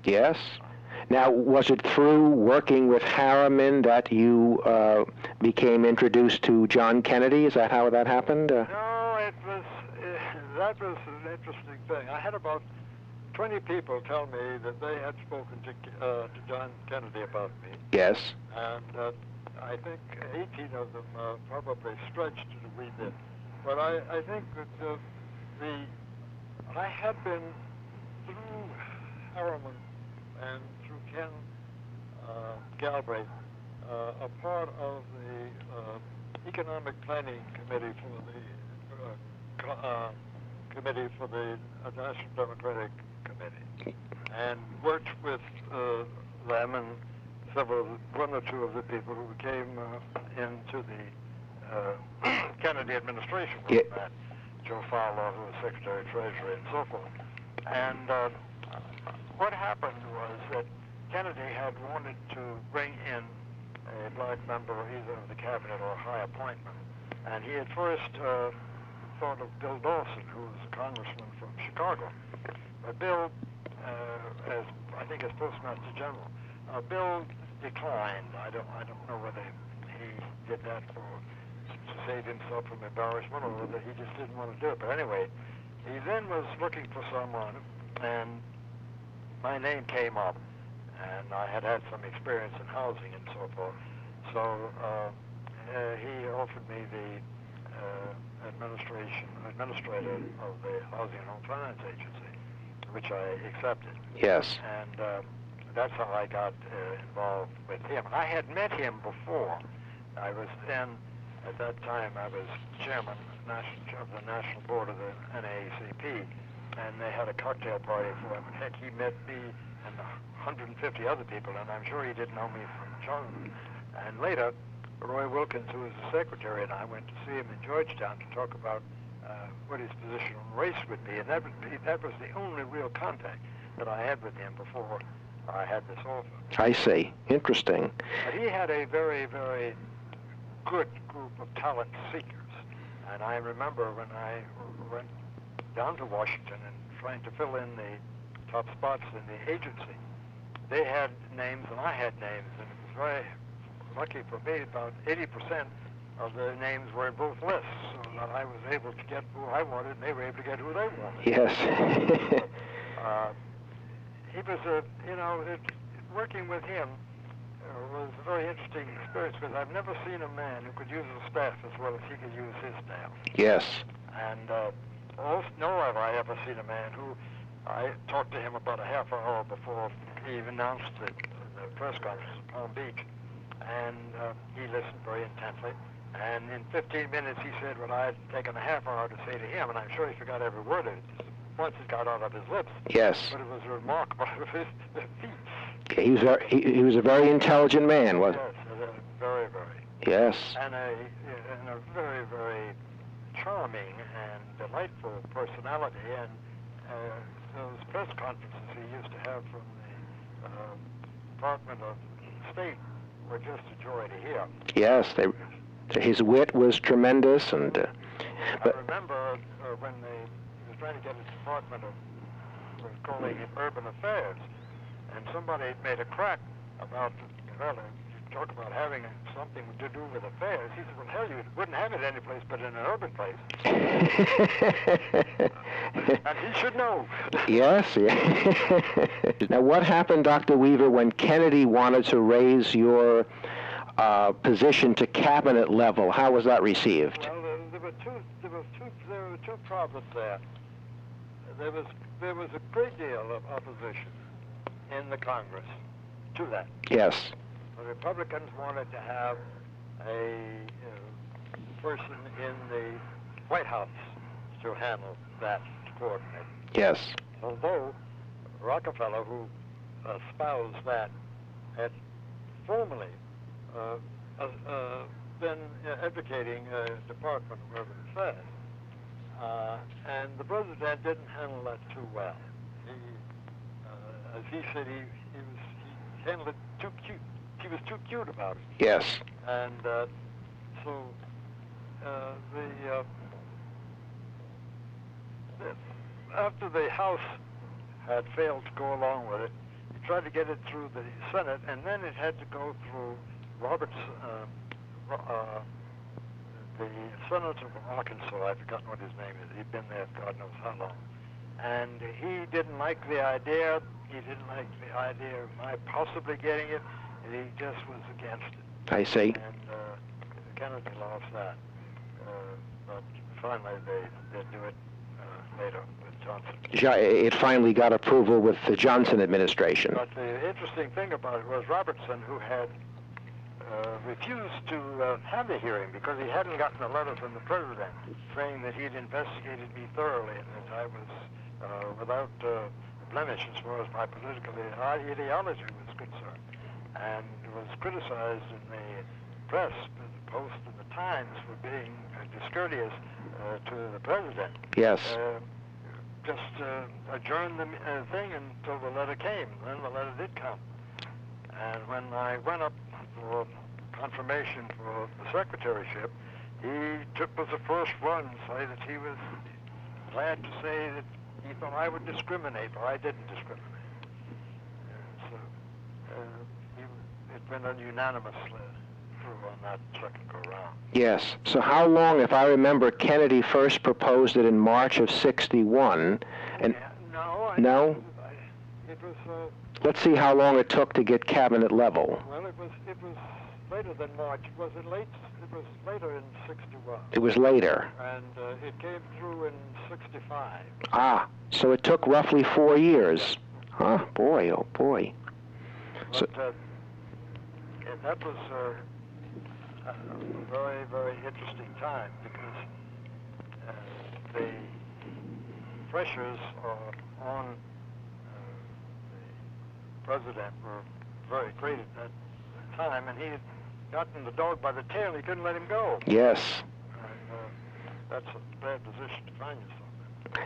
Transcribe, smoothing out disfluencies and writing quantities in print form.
Yes. Now, was it through working with Harriman that you became introduced to John Kennedy? Is that how that happened? No, that was an interesting thing. I had about 20 people tell me that they had spoken to John Kennedy about me. Yes. And I think 18 of them probably stretched it a wee bit. But I think that I had been through Harriman and through Ken Galbraith a part of the Economic Planning Committee for the National Democratic Committee, and worked with them and one or two of the people who came into the Kennedy administration with that. Joe Fowler, who was Secretary of Treasury, and so forth. And what happened was that Kennedy had wanted to bring in a black member either of the cabinet or a high appointment. And he had first thought of Bill Dawson, who was a congressman from Chicago. But Bill, as I think as Postmaster General, Bill declined. I don't know whether he did that to save himself from embarrassment or whether he just didn't want to do it. But anyway, he then was looking for someone, and my name came up, and I had had some experience in housing and so forth. So he offered me the administrator of the Housing and Home Finance Agency, which I accepted. Yes. And that's how I got involved with him. I had met him before. I was then, at that time, I was chairman of the National Board of the NAACP, and they had a cocktail party for him. Heck, he met me and 150 other people, and I'm sure he didn't know me from John. And later, Roy Wilkins, who was the secretary, and I went to see him in Georgetown to talk about what his position on race would be, and that was the only real contact that I had with him before I had this offer. I see. Interesting. But he had a very, very good group of talent seekers. And I remember when I went down to Washington and trying to fill in the top spots in the agency, they had names and I had names, and it was very lucky for me, about 80% of the names were in both lists, so that I was able to get who I wanted and they were able to get who they wanted. Yes. He was working with him was a very interesting experience, because I've never seen a man who could use his staff as well as he could use his staff. Yes. And nor have I ever seen a man who, I talked to him about a half hour before he announced the press conference in Palm Beach, and he listened very intently. And in 15 minutes he said what I had taken a half hour to say to him, and I'm sure he forgot every word of it once it got out of his lips. Yes. But it was remarkable feat. He was a very intelligent man, wasn't he? Yes, very, very. Yes. And a very, very charming and delightful personality. And those press conferences he used to have from the Department of State were just a joy to hear. Yes, his wit was tremendous, and. I remember when he was trying to get his department of, was calling it Urban Affairs, and somebody made a crack about, well, you talk about having something to do with affairs. He said, well, hell, you wouldn't have it any place but in an urban place. And he should know. Yes. Now, what happened, Dr. Weaver, when Kennedy wanted to raise your position to cabinet level? How was that received? Well, there were two problems there. There was a great deal of opposition in the Congress to that. Yes. The Republicans wanted to have a person in the White House to handle that, to coordinate. Yes. Although Rockefeller, who espoused that, had formally been advocating a Department of Urban Affairs. And the president didn't handle that too well. As he said, he handled it too cute. He was too cute about it. Yes. And after the House had failed to go along with it, tried to get it through the Senate, and then it had to go through Roberts, the senator from Arkansas. I've forgotten what his name is. He'd been there God knows how long. And he didn't like the idea. He didn't like the idea of my possibly getting it, and he just was against it. I see. And Kennedy lost that. But finally they do it later with Johnson. It finally got approval with the Johnson administration. But the interesting thing about it was Robertson, who had refused to have the hearing because he hadn't gotten a letter from the president saying that he'd investigated me thoroughly and that I was without blemish as far as my political ideology was concerned, and was criticized in the press, the Post and the Times, for being discourteous to the president. Yes. Just adjourned the thing until the letter came. Then the letter did come. And when I went up for confirmation for the secretaryship, he was the first one to say that he was glad to say that he thought I would discriminate, or I didn't discriminate. So it went unanimously through on that second go-round. Yes. So how long, if I remember, Kennedy first proposed it in March of '61, and no. It was. Let's see how long it took to get cabinet level. Well, it was later than March. It was later in '61. It was later. And it came through in '65. Ah, so it took roughly 4 years. Huh, boy, oh boy. But So, that was a very, very interesting time because the pressures on the president were very great at that time, and he had gotten the dog by the tail. He couldn't let him go. yes. And that's a bad position to find yourself.